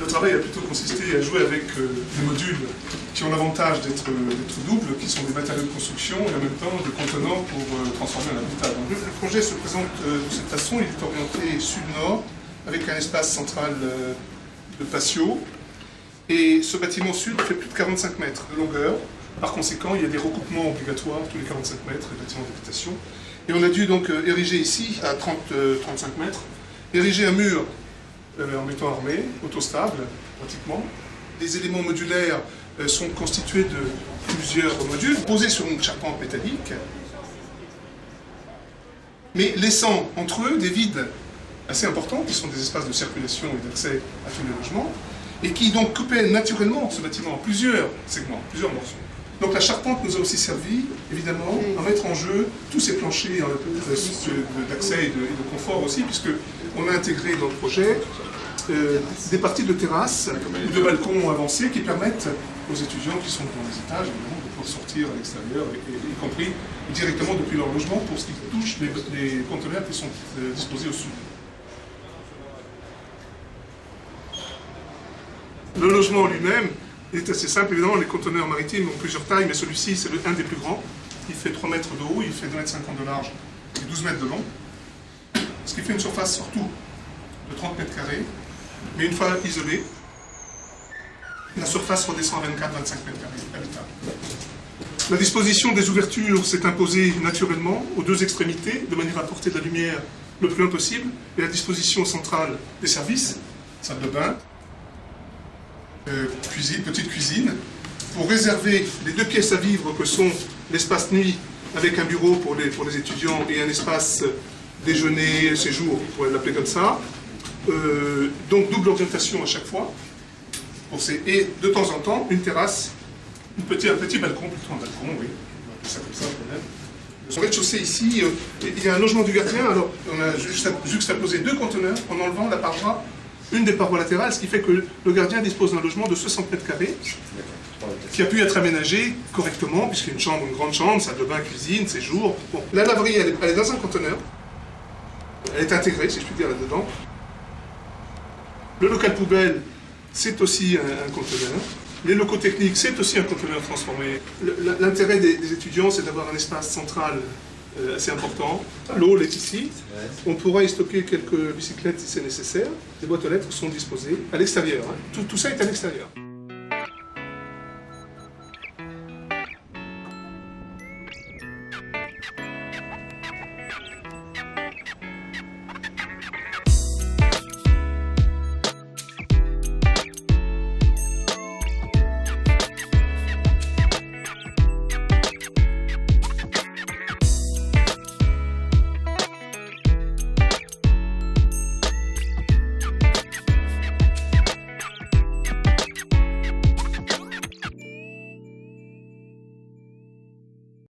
Le travail a plutôt consisté à jouer avec des modules qui ont l'avantage d'être doubles, qui sont des matériaux de construction et en même temps des contenants pour transformer en habitat. Donc, le projet se présente de cette façon, il est orienté sud-nord avec un espace central de patio. Et ce bâtiment sud fait plus de 45 mètres de longueur. Par conséquent, il y a des recoupements obligatoires tous les 45 mètres des bâtiments d'habitation. Et on a dû donc ériger ici, à 35 mètres, ériger un mur en béton armé, autostable, pratiquement. Les éléments modulaires sont constitués de plusieurs modules posés sur une charpente métallique, mais laissant entre eux des vides assez importants, qui sont des espaces de circulation et d'accès à tous les logements, et qui donc coupaient naturellement ce bâtiment en plusieurs segments, plusieurs morceaux. Donc la charpente nous a aussi servi, évidemment, à mettre en jeu tous ces planchers d'accès et de confort aussi, puisqu'on a intégré dans le projet des parties de terrasse ou de balcons avancés qui permettent aux étudiants qui sont dans les étages, évidemment, de pouvoir sortir à l'extérieur, y compris directement depuis leur logement pour ce qui touche les conteneurs qui sont disposés au sud. Le logement lui-même est assez simple. Évidemment, les conteneurs maritimes ont plusieurs tailles, mais celui-ci, c'est un des plus grands. Il fait 3 mètres de haut, il fait 2,50 mètres de large et 12 mètres de long. Ce qui fait une surface surtout de 30 mètres carrés. Mais une fois isolée, la surface redescend à 24-25 mètres carrés habitable. La disposition des ouvertures s'est imposée naturellement aux deux extrémités, de manière à apporter de la lumière le plus loin possible, et la disposition centrale des services, salle de bain, petite cuisine, pour réserver les deux pièces à vivre que sont l'espace nuit avec un bureau pour les étudiants et un espace déjeuner, séjour, on pourrait l'appeler comme ça. Donc double orientation à chaque fois, et de temps en temps une terrasse, un petit balcon, plutôt un balcon, oui, on va appeler ça comme ça quand même. Au rez-de-chaussée ici, il y a un logement du gardien, alors on a juxtaposé deux conteneurs en enlevant la paroi, une des parois latérales, ce qui fait que le gardien dispose d'un logement de 60 mètres carrés, qui a pu être aménagé correctement, puisqu'il y a une grande chambre, salle de bain, cuisine, séjour. Bon, la laverie, elle est dans un conteneur, elle est intégrée, si je puis dire, là-dedans. Le local poubelle, c'est aussi un conteneur. Les locaux techniques, c'est aussi un conteneur transformé. L'intérêt des étudiants, c'est d'avoir un espace central assez important. L'eau est ici. On pourra y stocker quelques bicyclettes si c'est nécessaire. Les boîtes aux lettres sont disposées à l'extérieur. Tout ça est à l'extérieur.